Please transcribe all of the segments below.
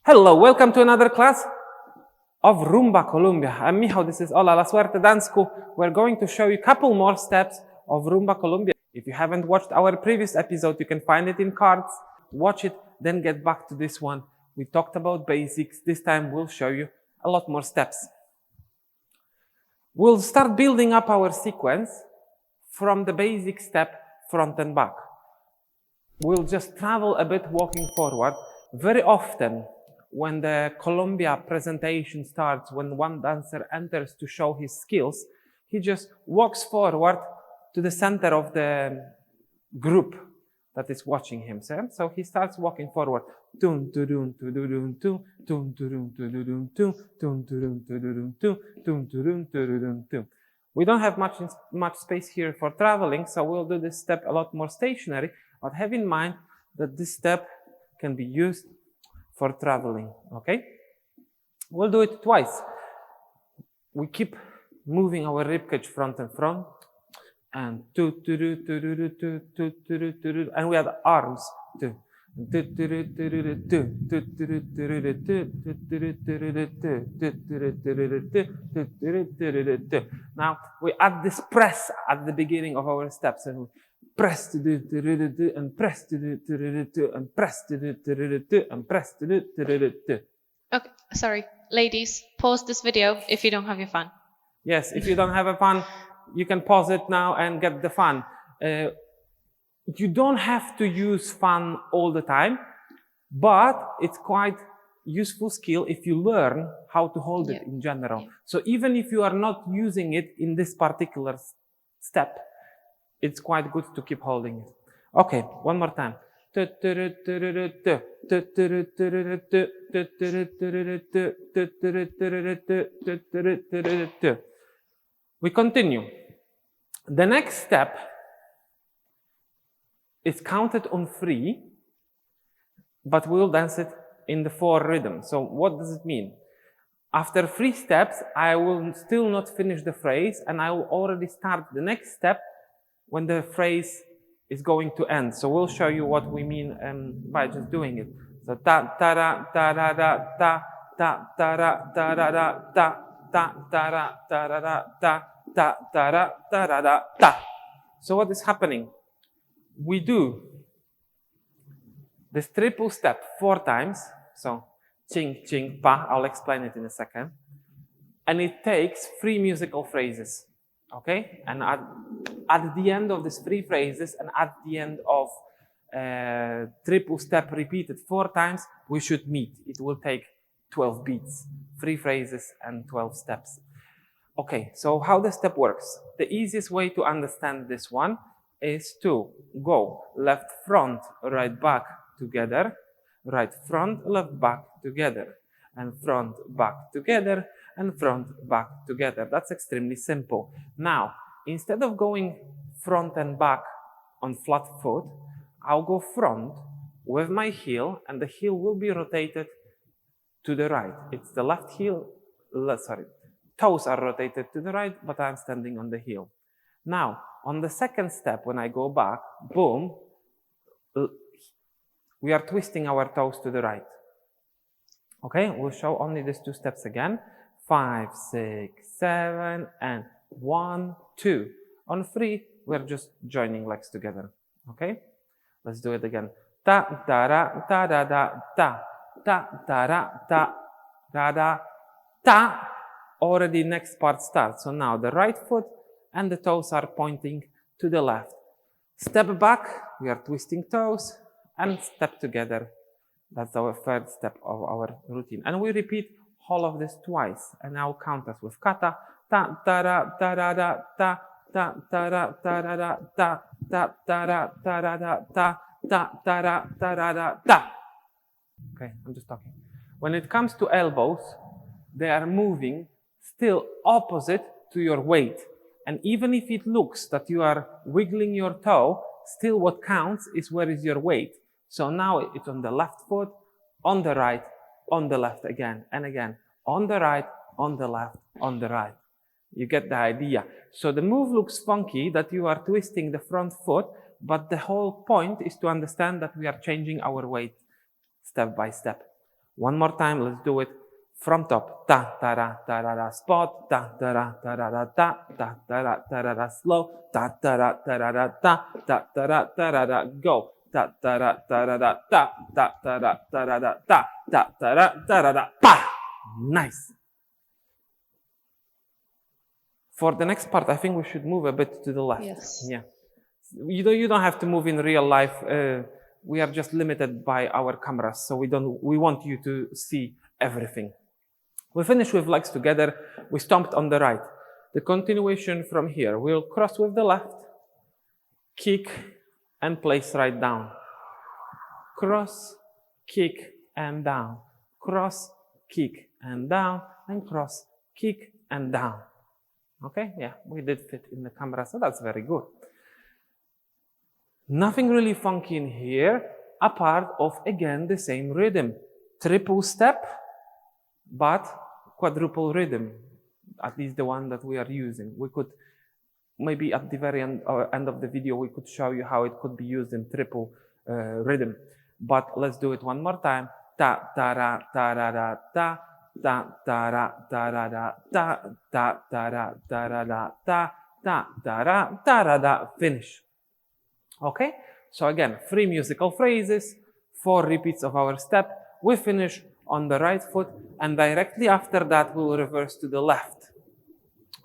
Hello, welcome to another class of Rumba Colombia. I'm Michal, this is Hola La Suerte Dance School. We're going to show you a couple more steps of Rumba Colombia. If you haven't watched our previous episode, you can find it in cards. Watch it, then get back to this one. We talked about basics. This time we'll show you a lot more steps. We'll start building up our sequence from the basic step front and back. We'll just travel a bit walking forward. Very often, when the Colombia presentation starts, when one dancer enters to show his skills, he just walks forward to the center of the group that is watching him. So he starts walking forward. We don't have much space here for traveling, so we'll do this step a lot more stationary, but have in mind that this step can be used for traveling, okay? We'll do it twice. We keep moving our ribcage front and front, and and we add arms. Now we add this press at the beginning of our steps, and we press and press and press and press. Okay, sorry. Ladies, pause this video if you don't have your fun. Yes, if you don't have a fun, you can pause it now and get the fun. You don't have to use fun all the time, but it's quite useful skill if you learn how to hold it in general. Yeah. So even if you are not using it in this particular step, it's quite good to keep holding it. Okay, one more time. We continue. The next step is counted on 3, but we'll dance it in the 4 rhythm. So what does it mean? After 3 steps, I will still not finish the phrase, and I will already start the next step when the phrase is going to end. So we'll show you what we mean by just doing it. So ta ta ra ta ra ra ta ta ta ra ta ra ra ta ta ta ra ta ra ra ta ta ta ra ta ra ra ta. So what is happening? We do this triple step 4 times. So ching ching pa. I'll explain it in a second. And it takes 3 musical phrases. Okay, and at the end of these 3 phrases and at the end of triple step repeated 4 times, we should meet. It will take 12 beats, 3 phrases and 12 steps. Okay, so how the step works? The easiest way to understand this one is to go left front, right back together, right front, left back together, and front, back together, and front, back together. That's extremely simple. Now, instead of going front and back on flat foot, I'll go front with my heel, and the heel will be rotated to the right. It's the left heel, toes are rotated to the right, but I'm standing on the heel. Now, on the second step, when I go back, boom, we are twisting our toes to the right. Okay, we'll show only these 2 steps again. 5, 6, 7, and 1, 2. On 3, we're just joining legs together. Okay, let's do it again. Ta ta ra ta da da ta ta ta ra ta da da ta. Already next part starts. So now the right foot and the toes are pointing to the left. Step back, we are twisting toes, and step together. That's our 3rd step of our routine. And we repeat all of this twice. And I'll count us with kata. Ta ta ra ta ra da ta ta ta ra ta ra da ta ta ta ra ta ra da ta ta ta ra ta ra da ta. Okay, I'm just talking. When it comes to elbows, they are moving still opposite to your weight. And even if it looks that you are wiggling your toe, still what counts is where is your weight. So now it's on the left foot, on the right, on the left again and again. On the right, on the left, on the right. You get the idea. So the move looks funky that you are twisting the front foot, but the whole point is to understand that we are changing our weight step by step. One more time, let's do it from top. Ta ta ra ta ra ra spot, ta ta ra ta ra ra ta ta ra ta ra ra slow, ta ta ra ta ra ra ta ta ra ta ra ra go, ta ta ra ta ra ra ta ta ra ta ra ra ta ra ta ra ra pa. Nice. For the next part, I think we should move a bit to the left. Yes. Yeah. You don't have to move in real life. We are just limited by our cameras, so we want you to see everything. We finish with legs together. We stomped on the right. The continuation from here. We'll cross with the left, kick, and place right down. Cross, kick, and down. Cross, kick, and down, and cross, kick, and down. Okay, yeah, we did fit in the camera, so that's very good. Nothing really funky in here, apart of, again, the same rhythm. Triple step, but quadruple rhythm, at least the one that we are using. We could, maybe at the very end of the video, we could show you how it could be used in triple rhythm. But let's do it one more time. Ta, ta, ra, ta, ra, ra, ta, ta, ta, ra, ta, ra, ra, ta, ta, ta, ra, ta, ra, ra, ta, ta, ta, ra, ta, ra, ra, finish. Okay, so again, 3 musical phrases, 4 repeats of our step. We finish on the right foot, and directly after that, we'll reverse to the left.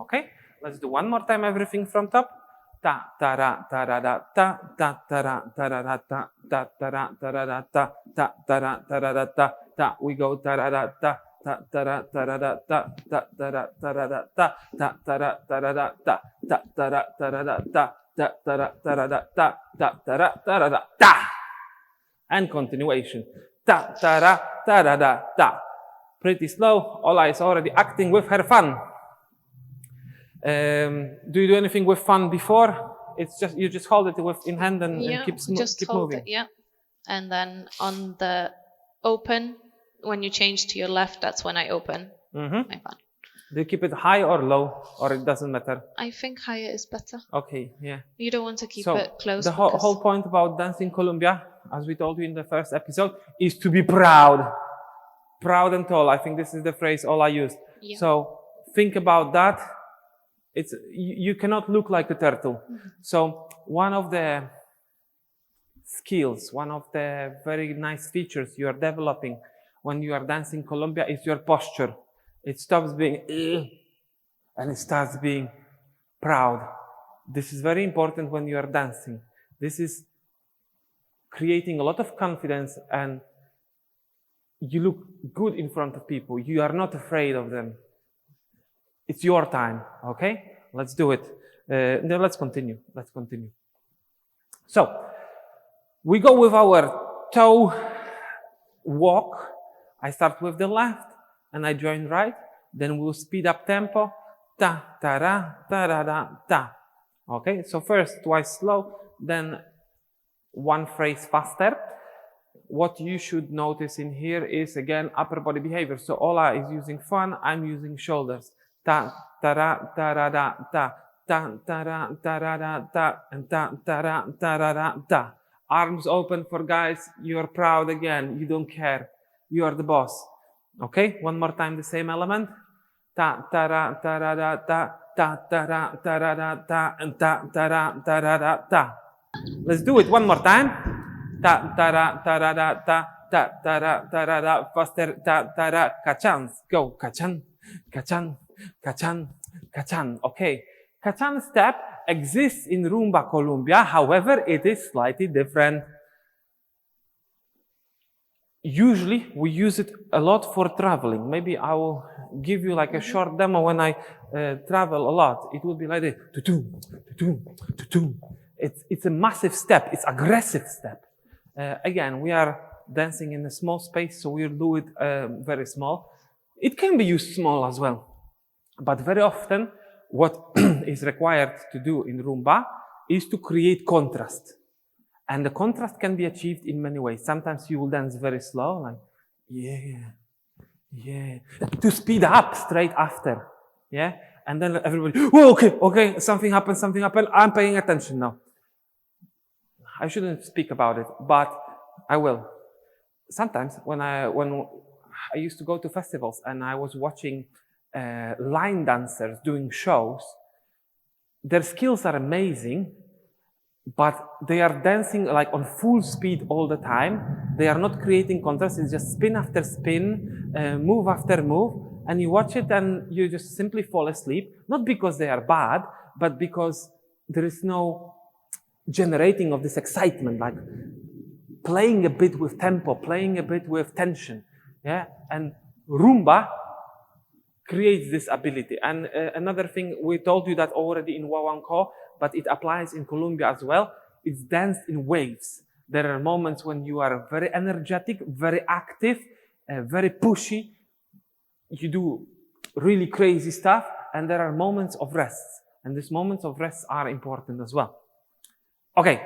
Okay, let's do one more time everything from top. Ta ta ra ta ra ra ta ta ta ra ta ra ra ta ta ta ra ta ra ra ta ta ta ra ta ra ra ta ta. We go ta ra ra ta ta ta ra ta ra ra ta ta ta ra ta ra ra ta ta ta ra ta ra ra ta ta ta ra ta ra ra ta ta ta ra ta ra ra ta ta ta ra ta ra ra ta. And continuation. Ta ta ra ta ra ra ta. Pretty slow. Ola is already acting with her fun. Do you do anything with fun before? It's just you just hold it in hand and keep hold moving. it, yeah. And then on the open, when you change to your left, that's when I open my fun. Do you keep it high or low, or it doesn't matter? I think higher is better. Okay, yeah. You don't want to keep So it close. The whole point about dancing Colombia, as we told you in the first episode, is to be proud. Proud and tall. I think this is the phrase all I used. Yeah. So think about that. You cannot look like a turtle. So one of the skills, one of the very nice features you are developing when you are dancing Colombia is your posture. It stops being and it starts being proud. This is very important when you are dancing. This is creating a lot of confidence, and you look good in front of people. You are not afraid of them. It's your time, okay? Let's do it. Now let's continue. So, we go with our toe walk. I start with the left, and I join right. Then we'll speed up tempo. Ta, ta, ra, ta. Okay, so first twice slow, then one phrase faster. What you should notice in here is, again, upper body behavior. So Ola is using fun, I'm using shoulders. Ta, ta, ra, ta, ra, ra, ta. Ta, ta, ra, ta, ra, ra, ta. And ta, ta, ra, ta, ra, ra, ta. Arms open for guys. You're proud again. You don't care. You are the boss. Okay, one more time, the same element. Ta, ta, ra, ta, ra, ra, ta. Ta, ta, ra, ta, ra, ra, ta. And ta, ta, ra, ta, ra, ra, ta. Let's do it one more time. Ta, ta, ra, ta, ra, ra, ta. Ta, ta, ra, ta, ra, ra. Faster. Ta, ta, ra. Kachan. Go. Kachan. Kachan. Kachan. Kachan. Okay. Kachan step exists in Rumba Colombia. However, it is slightly different. Usually, we use it a lot for traveling. Maybe I will give you like a short demo when I travel a lot. It will be like this. Tutum, tutum, tutum. It's a massive step. It's aggressive step. Again, we are dancing in a small space, so we'll do it very small. It can be used small as well. But very often, what is required to do in Rumba is to create contrast. And the contrast can be achieved in many ways. Sometimes you will dance very slow, like, yeah, to speed up straight after, yeah? And then everybody, oh, okay, something happened, I'm paying attention now. I shouldn't speak about it, but I will. Sometimes when I used to go to festivals and I was watching line dancers doing shows. Their skills are amazing, but they are dancing like on full speed all the time. They are not creating contrast. It's just spin after spin, move after move, and you watch it and you just simply fall asleep. Not because they are bad, but because there is no generating of this excitement, like playing a bit with tempo, playing a bit with tension. Yeah, and rumba creates this ability. And another thing, we told you that already in Wawanko, but it applies in Colombia as well. It's danced in waves. There are moments when you are very energetic, very active, very pushy. You do really crazy stuff, and there are moments of rest. And these moments of rest are important as well. Okay,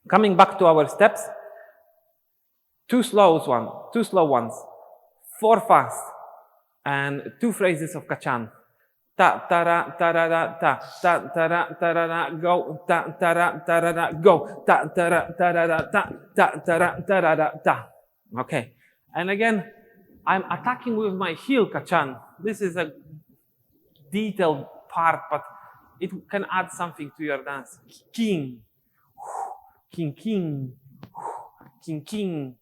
coming back to our steps. Two slow ones, 4 fast, and 2 phrases of Kachan. Ta ta ra ta ra ra ta ta ta ra ta ra ra go ta ta ra ta ra ra go ta ta ra ta ra ra ta ta ta ra ta ra ra ta. Okay, and again, I'm attacking with my heel Kachan. This is a detailed part, but it can add something to your dance. King, king, king, king, king.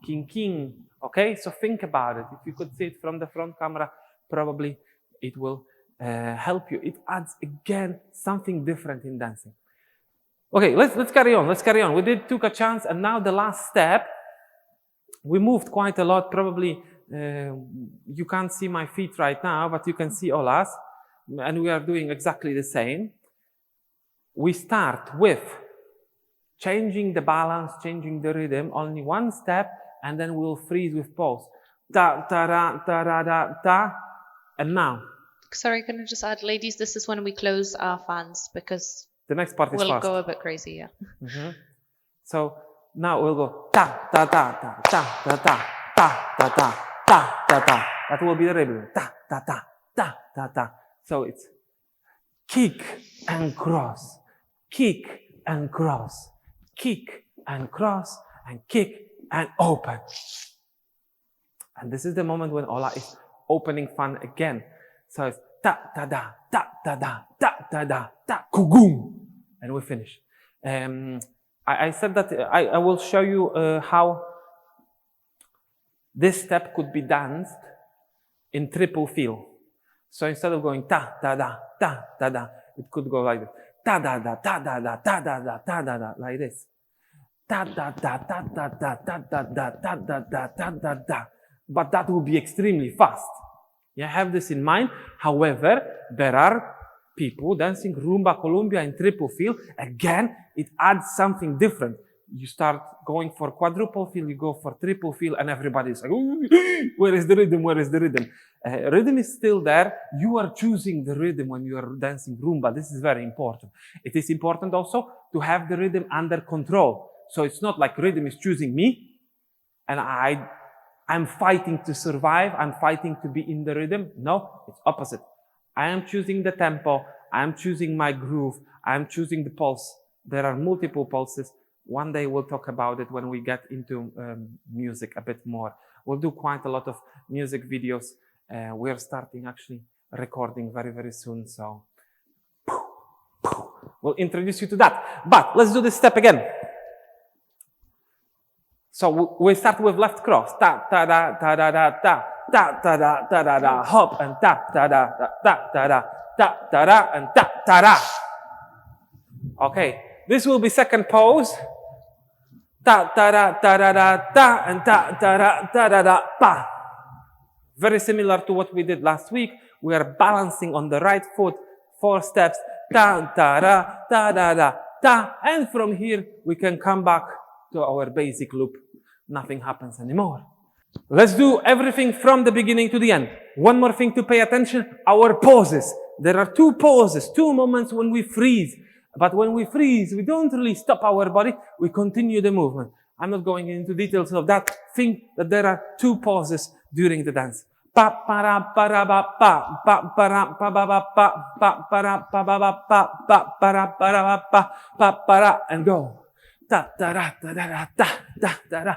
King, king. Okay, so think about it. If you could see it from the front camera, probably it will help you. It adds again something different in dancing. Okay, let's carry on. Let's carry on. We did 2 Kachans, and now the last step. We moved quite a lot. Probably you can't see my feet right now, but you can see Ola's, and we are doing exactly the same. We start with changing the balance, changing the rhythm, only 1 step, and then we'll freeze with pause. Ta, ta, ra, ta, ra, da, ta. And now. Sorry, can I just add, ladies, this is when we close our fans because the next part is we'll fast. go a bit crazy, yeah. Mm-hmm. So now we'll go ta, ta, ta, ta, ta, ta, ta, ta, ta, ta, ta, ta, ta. That will be the rhythm. Ta, ta, ta, ta, ta, ta. So it's kick and cross, kick and cross, kick and cross, and kick and open. And this is the moment when Ola is opening fun again. So it's ta ta da ta ta da ta ta da ta kugum, and we finish. I said that I will show you how this step could be danced in triple feel. So instead of going ta ta da ta ta da, it could go like this: ta da da ta da da ta da da ta da da, like this. Ta da da ta da da ta da da ta da da ta da da. But that will be extremely fast. You have this in mind. However, there are people dancing rumba Colombia in triple feel. Again, it adds something different. You start going for quadruple feel, you go for triple feel, and everybody's like, where is the rhythm? Where is the rhythm? Rhythm is still there. You are choosing the rhythm when you are dancing rumba. This is very important. It is important also to have the rhythm under control. So it's not like rhythm is choosing me, and I'm fighting to survive. I'm fighting to be in the rhythm. No, it's opposite. I am choosing the tempo. I am choosing my groove. I am choosing the pulse. There are multiple pulses. One day we'll talk about it when we get into music a bit more. We'll do quite a lot of music videos. We're starting actually recording very, very soon. So we'll introduce you to that. But let's do this step again. So we start with left cross. Ta ta da ta da da ta ta ta da ta da da hop and ta ta da ta ta da ta ta da and ta ta da. Okay, this will be second pose. Ta ta da ta da da ta and ta ta da ta da da pa. Very similar to what we did last week. We are balancing on the right foot. 4 steps. Ta ta da ta da da ta, and from here we can come back to our basic loop. Nothing happens anymore. Let's do everything from the beginning to the end. One more thing to pay attention, our poses. There are 2 poses, 2 moments when we freeze. But when we freeze, we don't really stop our body, we continue the movement. I'm not going into details of that. Think that there are 2 poses during the dance. Pa para para ba pa pa para pa ba ba pa pa para pa ba ba pa pa para para pa pa para, and go. Ta ta ra ta da ra ta ta ta ra